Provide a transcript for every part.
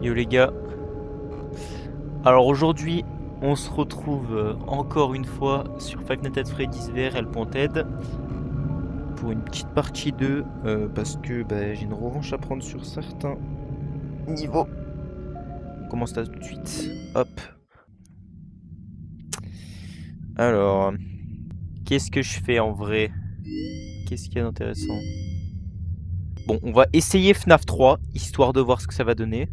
Yo les gars. Alors aujourd'hui, on se retrouve encore une fois sur Five Nights at Freddy's VR.ted pour une petite partie 2 parce que j'ai une revanche à prendre sur certains niveaux. On commence là tout de suite. Hop. Alors, qu'est-ce que je fais en vrai? Qu'est-ce qu'il y a d'intéressant? Bon, on va essayer FNAF 3, histoire de voir ce que ça va donner.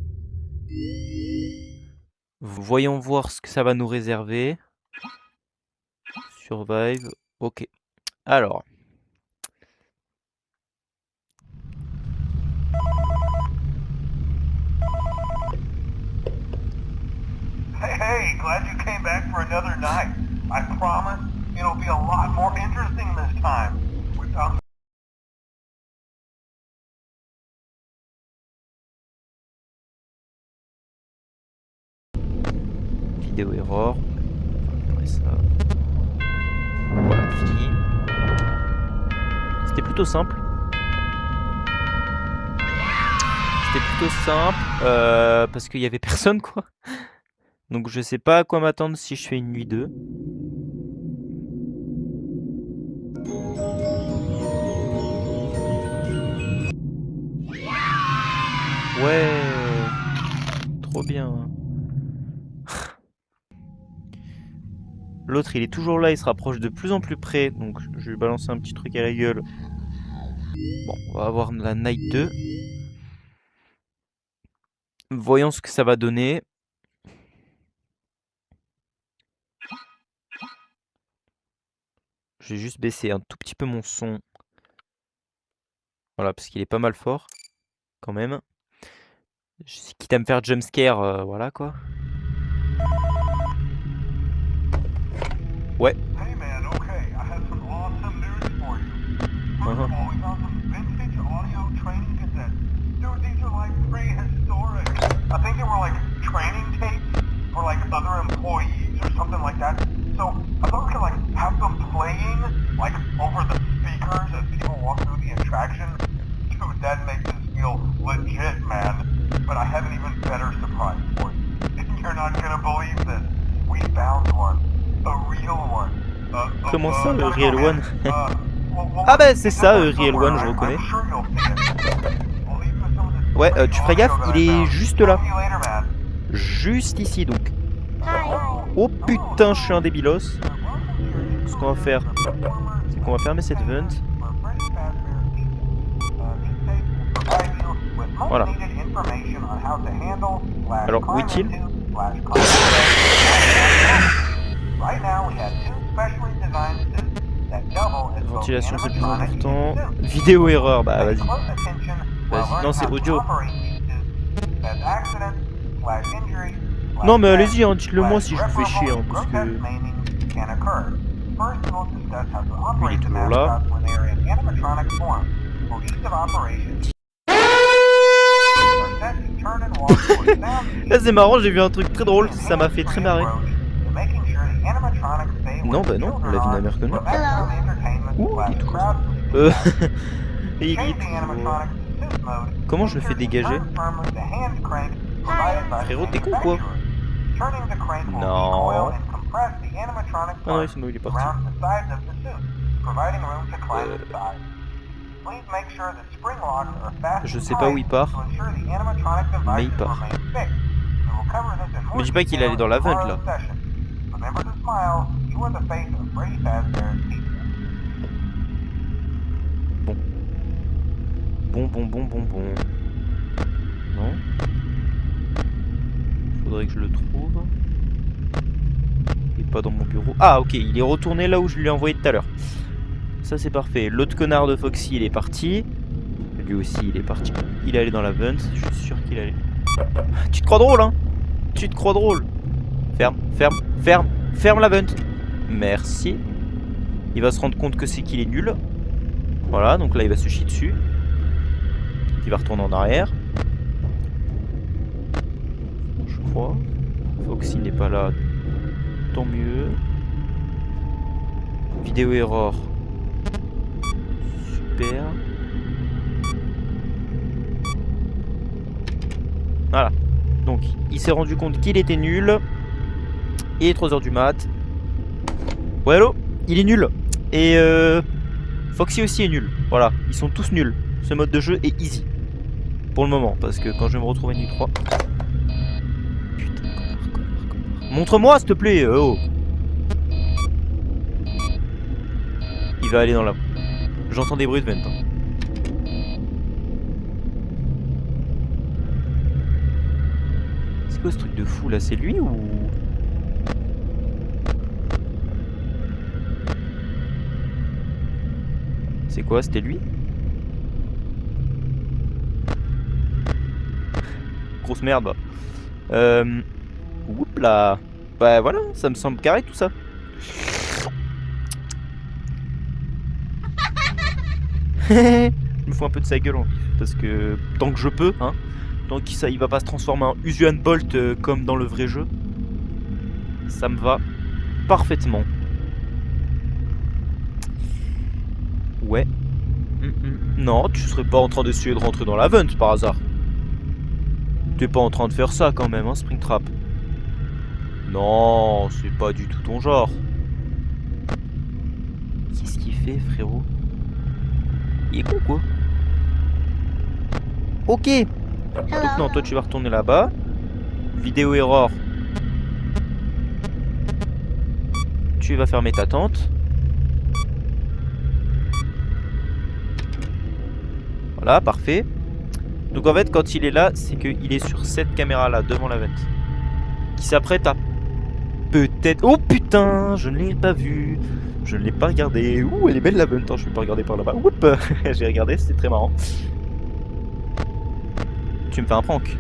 Voyons voir ce que ça va nous réserver. Survive, ok. Alors. Hey, glad you came back for another night. I promise it'll be a lot more interesting this time. We found Vidéo error. Après ça. Voilà, fini. C'était plutôt simple. Parce qu'il y avait personne quoi. Donc je sais pas à quoi m'attendre si je fais une nuit 2. Ouais, trop bien. L'autre il est toujours là, il se rapproche de plus en plus près. Donc je vais lui balancer un petit truc à la gueule. Bon, on va avoir la night 2. Voyons ce que ça va donner. Je vais juste baisser un tout petit peu mon son. Voilà, parce qu'il est pas mal fort. Quand même. Quitte à me faire jumpscare, voilà quoi. Ouais. Hey man, okay, I have some awesome news for you. First of all, we found some vintage audio training cassettes. Dude, these are like prehistoric. I think they were like training tapes for like other employees or something like that. So I thought we could like have them playing like over the speakers as people walk through the attraction. Dude, that makes us feel legit, man. But I have an even better surprise for you. You're not gonna believe this. We found one. A real one. Comment ça, Real One? Ah bah c'est ça, Real One, je reconnais. Ouais, tu feras gaffe, il est juste là. Juste ici donc. Oh putain, je suis un débilos. Ce qu'on va faire, c'est qu'on va fermer cette vent. Voilà. Alors, où est-il? Ventilation c'est le plus important. Vidéo erreur, bah vas-y. Vas-y, non c'est audio. Non mais allez-y, hein, dites-le moi si je vous fais chier, hein, parce que... Il est toujours là. Là c'est marrant, j'ai vu un truc très drôle, ça m'a fait très marrer. Non bah non, la vie n'a mère que nous. Ouh, il est tout comme ça. Et il est tout... Comment je le fais dégager? Frérot, t'es con quoi? Non. Ah non, il est parti. Je sais pas où il part, mais il part. Mais dis pas qu'il allait dans la vente là. Bon. Non. Faudrait que je le trouve. Il est pas dans mon bureau. Ah ok, il est retourné là où je lui ai envoyé tout à l'heure. Ça c'est parfait. L'autre connard de Foxy il est parti. Lui aussi il est parti. Il est allé dans la vent, je suis sûr qu'il allait. Tu te crois drôle hein? Tu te crois drôle? Ferme la vent. Merci. Il va se rendre compte que c'est qu'il est nul. Voilà, donc là il va se chier dessus. Il va retourner en arrière. Je crois. Foxy n'est pas là. Tant mieux. Vidéo error. Super. Voilà. Donc il s'est rendu compte qu'il était nul. Et 3h du mat. Ouais allô, il est nul. Et Foxy aussi est nul. Voilà, ils sont tous nuls. Ce mode de jeu est easy. Pour le moment, parce que quand je vais me retrouver nuit 3... Putain, connard. Montre-moi s'il te plaît, oh. Il va aller dans la... J'entends des bruits de vent. C'est quoi ce truc de fou là? C'est lui ou... C'est quoi? C'était lui? Grosse merde. Oups là. Bah voilà, ça me semble carré tout ça. Je me fous un peu de sa gueule en vif, parce que tant que je peux, hein, tant qu'il il va pas se transformer en Usain Bolt comme dans le vrai jeu, ça me va parfaitement. Ouais. Non, tu serais pas en train d'essayer de rentrer dans la vente par hasard. T'es pas en train de faire ça quand même, hein, Springtrap. Non, c'est pas du tout ton genre. Qu'est-ce qu'il fait, frérot? Il est con quoi. Ok. Donc non, toi tu vas retourner là-bas. Vidéo error. Tu vas fermer ta tente. Voilà, parfait. Donc en fait, quand il est là, c'est qu'il est sur cette caméra-là, devant la vente. Qui s'apprête à... Peut-être... Oh putain, je ne l'ai pas vue. Je ne l'ai pas regardée. Ouh, elle est belle la vente. Je vais pas regarder par là-bas. Oups. J'ai regardé, c'était très marrant. Tu me fais un prank.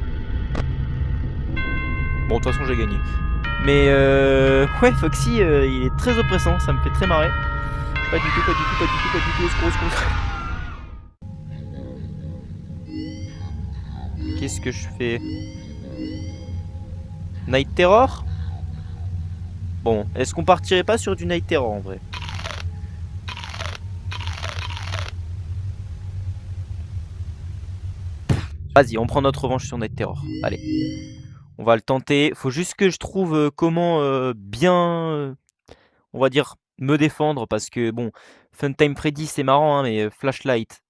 Bon, de toute façon, j'ai gagné. Mais ouais, Foxy, il est très oppressant. Ça me fait très marrer. Pas du tout, pas du tout, pas du tout, pas du tout. Au secours, au secours. Qu'est-ce que je fais? Night Terror? Bon, est-ce qu'on partirait pas sur du Night Terror en vrai? Vas-y, on prend notre revanche sur Night Terror. Allez, on va le tenter. Faut juste que je trouve comment bien, on va dire, me défendre. Parce que bon, Funtime Freddy c'est marrant, hein, mais Flashlight,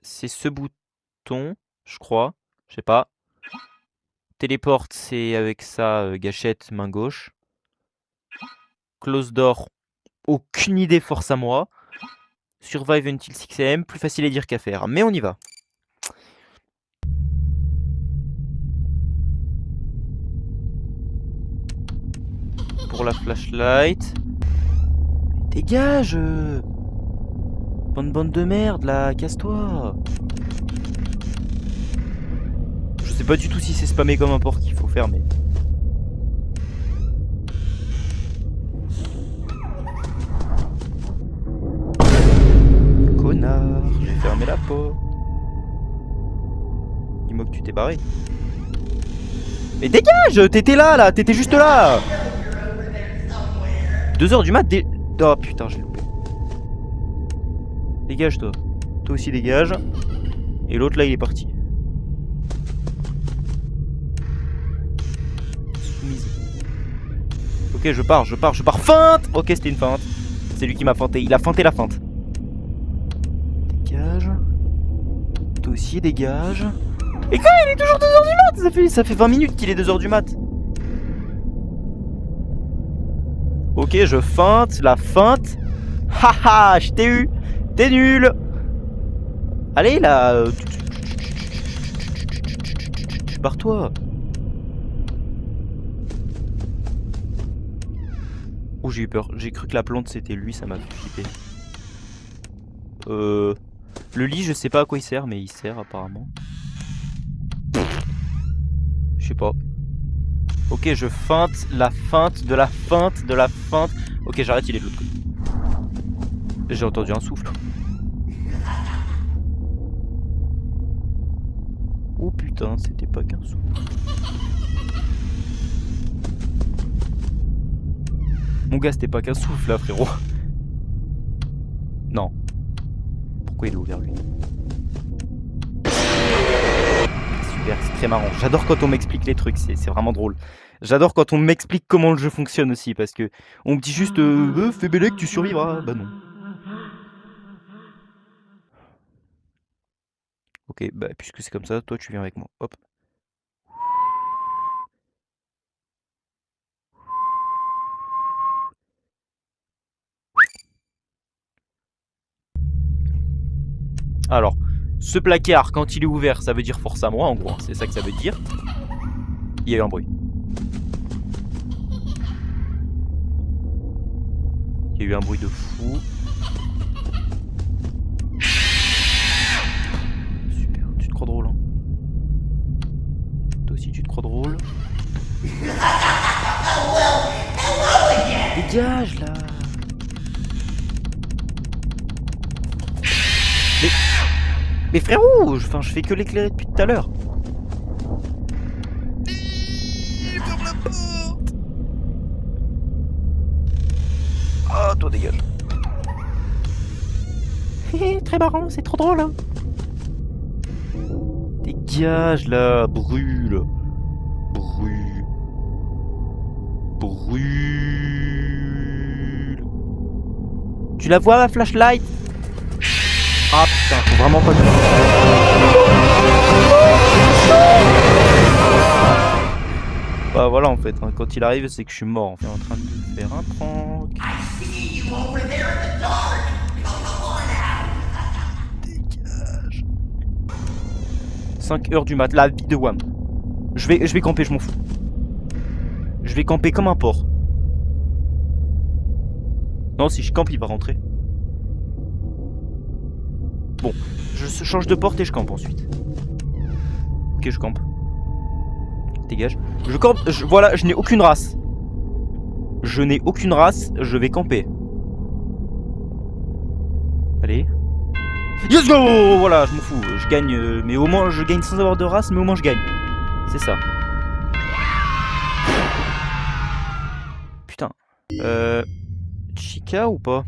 c'est ce bouton, je crois. Je sais pas. Téléporte, c'est avec sa gâchette main gauche. Close door, aucune idée, force à moi. Survive until 6 AM, plus facile à dire qu'à faire. Mais on y va. Pour la flashlight. Dégage! Bande de merde là, casse-toi! Je sais pas du tout si c'est spammé comme un port qu'il faut faire, mais... Connard, j'ai fermé la porte. Dis-moi que tu t'es barré. Mais dégage! T'étais là, t'étais juste là! 2h du mat, oh putain, j'ai loupé. Dégage toi. Toi aussi dégage. Et l'autre là il est parti. Soumise. Ok, je pars. Feinte! Ok, c'était une feinte. C'est lui qui m'a feinté. Il a feinté la feinte. Dégage. Toi aussi dégage. Et quoi, il est toujours 2h du mat! Ça fait 20 minutes qu'il est 2h du mat. Ok, je feinte, la feinte. Haha, je t'ai eu. T'es nul. Allez là. Barre-toi. Oh, j'ai eu peur. J'ai cru que la plante c'était lui, ça m'a fait flipper. Le lit, je sais pas à quoi il sert, mais il sert apparemment. Je sais pas. Ok, je feinte la feinte de la feinte de la feinte. Ok, j'arrête, il est de l'autre côté. J'ai entendu un souffle. Oh putain, c'était pas qu'un souffle. Mon gars, c'était pas qu'un souffle là, frérot. Non. Pourquoi il est ouvert lui? super, c'est très marrant. J'adore quand on m'explique les trucs, c'est vraiment drôle. J'adore quand on m'explique comment le jeu fonctionne aussi, parce que on me dit juste fais Bélec, tu survivras. Bah non. Ok, bah puisque c'est comme ça, toi tu viens avec moi. Hop. Alors, ce placard, quand il est ouvert, ça veut dire force à moi, en gros. C'est ça que ça veut dire. Il y a eu un bruit. Il y a eu un bruit de fou. Super, tu te crois drôle, hein. Toi aussi, tu te crois drôle. Dégage, là. Mais frérot, je fais que l'éclairer depuis tout à l'heure. Ferme la porte. Oh, toi dégage. Très marrant, c'est trop drôle, hein. Dégage là, brûle. Brûle. Brûle. Tu la vois, ma flashlight? Ah putain, faut vraiment pas que... Bah voilà en fait, hein, quand il arrive c'est que je suis mort. On est en train de faire un prank. Dégage. 5 heures du mat, la vie de Wam. Je vais camper, je m'en fous. Je vais camper comme un porc. Non, si je campe, il va rentrer. Bon, je change de porte et je campe ensuite. Ok, je campe. Dégage. Je campe, voilà, je n'ai aucune race. Je n'ai aucune race, je vais camper. Allez. Let's go. Voilà, je m'en fous, je gagne, mais au moins je gagne sans avoir de race, mais au moins je gagne. C'est ça. Putain. Chica ou pas?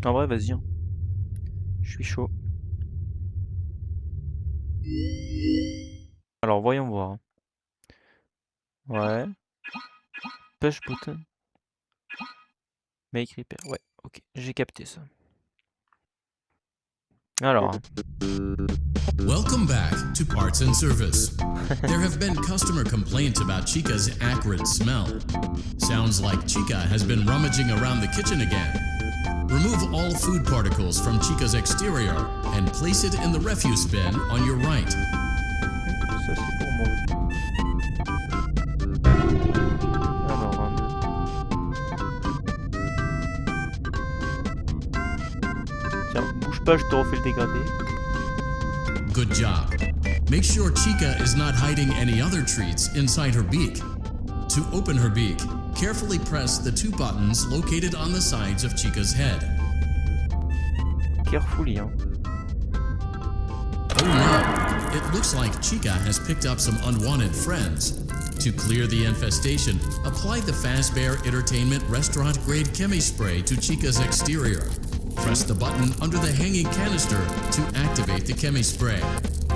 En vrai, vas-y. Hein. Je suis chaud. Alors, voyons voir. Ouais. Push button. Make repair. Ouais, ok. J'ai capté ça. Alors. Welcome back to Parts and Service. There have been customer complaints about Chica's acrid smell. Sounds like Chica has been rummaging around the kitchen again. Remove all food particles from Chica's exterior and place it in the refuse bin on your right. Ça c'est pour moi. Alors, tiens, bouge pas, je te refais le dégradé. Good job. Make sure Chica is not hiding any other treats inside her beak. To open her beak, carefully press the 2 buttons located on the sides of Chica's head. Carefully, hein. Oh no, it looks like Chica has picked up some unwanted friends. To clear the infestation, apply the Fazbear Entertainment Restaurant Grade Chemi Spray to Chica's exterior. Press the button under the hanging canister to activate the Chemi Spray.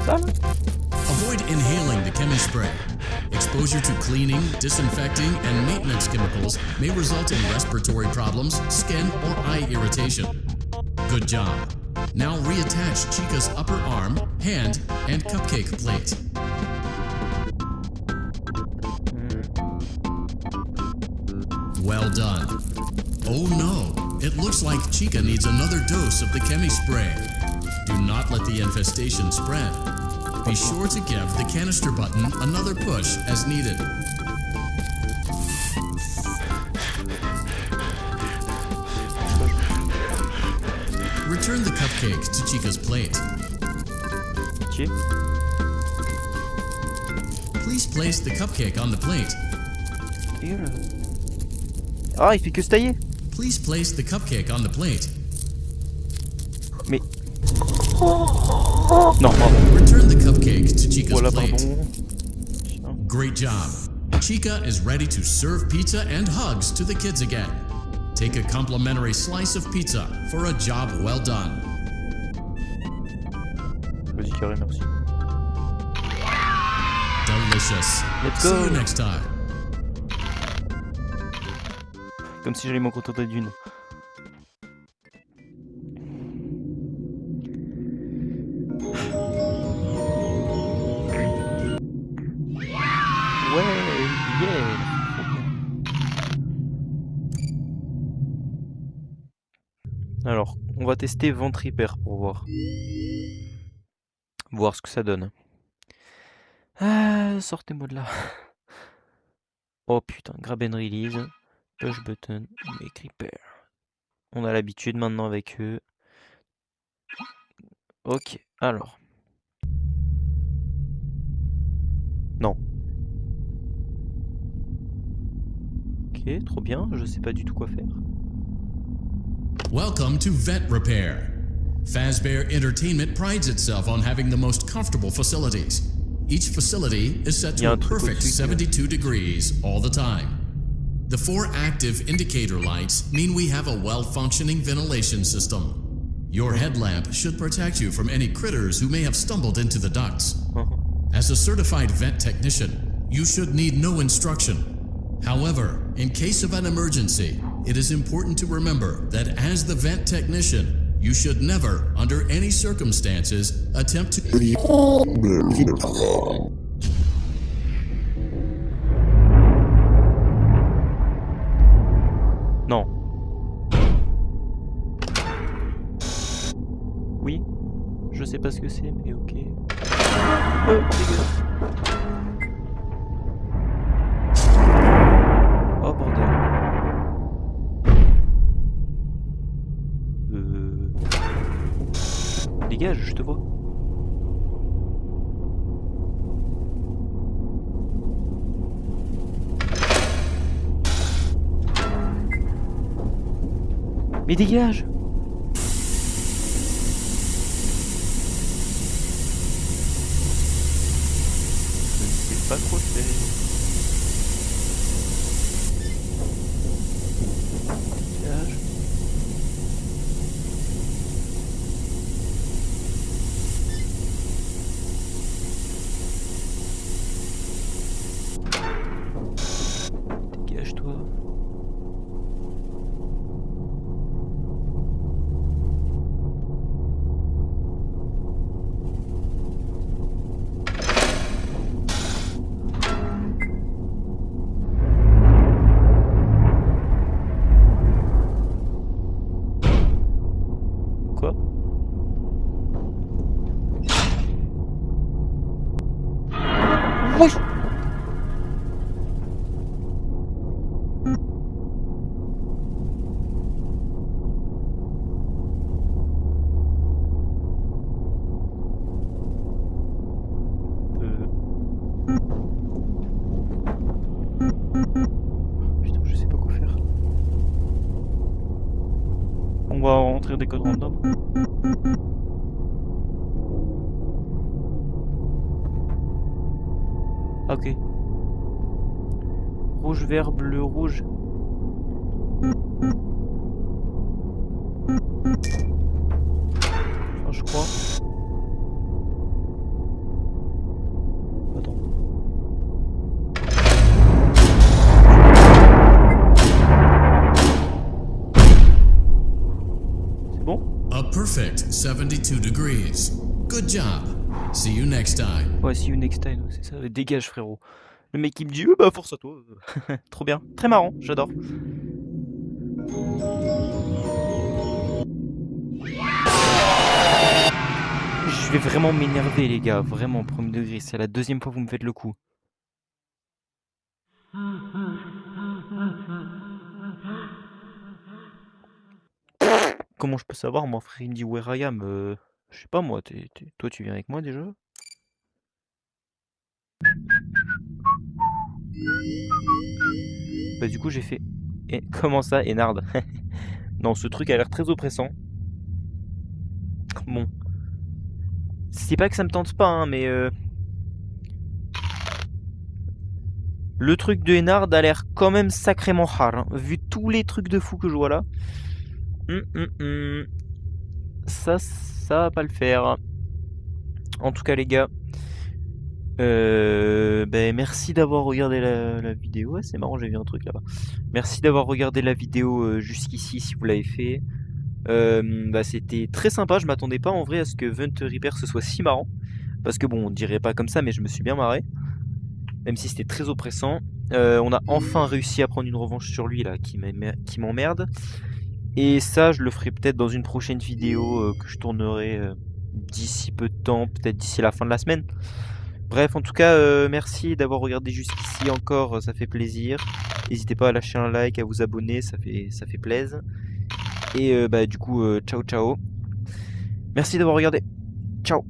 Avoid inhaling the Chemi Spray. Exposure to cleaning, disinfecting, and maintenance chemicals may result in respiratory problems, skin, or eye irritation. Good job. Now reattach Chica's upper arm, hand, and cupcake plate. Well done. Oh no, it looks like Chica needs another dose of the Chemi Spray. Do not let the infestation spread. Be sure to give the canister button another push as needed. Return the cupcake to Chica's plate. Ok. Please place the cupcake on the plate. Ah, il fait que se tailler. Please place the cupcake on the plate. Mais... Non, pardon. Return the cupcake to Chica's Voilà, plate. pardon. Great job. Chica is ready to serve pizza and hugs to the kids again. Take a complimentary slice of pizza for a job well done. Vas-y, carré, merci. Delicious. Let's See go. you next time. Comme si j'allais m'en contenter d'une. Ouais, yeah. Alors, on va tester Vent Repair pour voir. Voir ce que ça donne. Ah, sortez-moi de là. Oh putain, grab and release. Push button, make repair. On a l'habitude maintenant avec eux. Ok, alors. Non. Ok, trop bien, je sais pas du tout quoi faire. Welcome to Vent Repair. Fazbear Entertainment prides itself on having the most comfortable facilities. Each facility is set Il y a to un a truc perfect au-dessus 72 degrees all the time. The 4 active indicator lights mean we have a well-functioning ventilation system. Your headlamp should protect you from any critters who may have stumbled into the ducts. As a certified vent technician, you should need no instruction. However, in case of an emergency, it is important to remember that as the vent technician, you should never, under any circumstances, attempt to... Non. Oui. Je sais pas ce que c'est, mais ok. Dégueu. Oh bordel. Dégage, je te vois. Mais dégage! Je ne sais pas quoi faire. Dégage. Dégage-toi. Quoi? Oui. Putain, je sais pas quoi faire. On va rentrer des codes random. Ah, ok. Rouge, vert, bleu, rouge. Enfin, je crois. Attends. C'est bon? A perfect 72 degrees. Good job. See you next time. Ouais, see you next time, c'est ça. Dégage, frérot. Le mec il me dit, bah force à toi. Trop bien. Très marrant, j'adore. Je vais vraiment m'énerver, les gars. Vraiment, premier degré. C'est la deuxième fois que vous me faites le coup. Comment je peux savoir, moi, frère? Il me dit where I am. Je sais pas, moi. Toi, tu viens avec moi déjà? Bah, du coup, j'ai fait. Et comment ça, Énard? Non, ce truc a l'air très oppressant. Bon. C'est pas que ça me tente pas, hein, mais. Le truc de Énard a l'air quand même sacrément hard, hein, vu tous les trucs de fou que je vois là. Ça va pas le faire. En tout cas les gars, merci d'avoir regardé la vidéo. Ouais, c'est marrant, j'ai vu un truc là-bas. Merci d'avoir regardé la vidéo jusqu'ici si vous l'avez fait. C'était très sympa, je m'attendais pas en vrai à ce que Vunt Reaper ce soit si marrant. Parce que bon, on dirait pas comme ça, mais je me suis bien marré. Même si c'était très oppressant. On a enfin réussi à prendre une revanche sur lui là, qui m'emmerde. Et ça, je le ferai peut-être dans une prochaine vidéo que je tournerai d'ici peu de temps, peut-être d'ici la fin de la semaine. Bref, en tout cas, merci d'avoir regardé jusqu'ici encore, ça fait plaisir. N'hésitez pas à lâcher un like, à vous abonner, ça fait plaisir. Et du coup, ciao ciao. Merci d'avoir regardé. Ciao.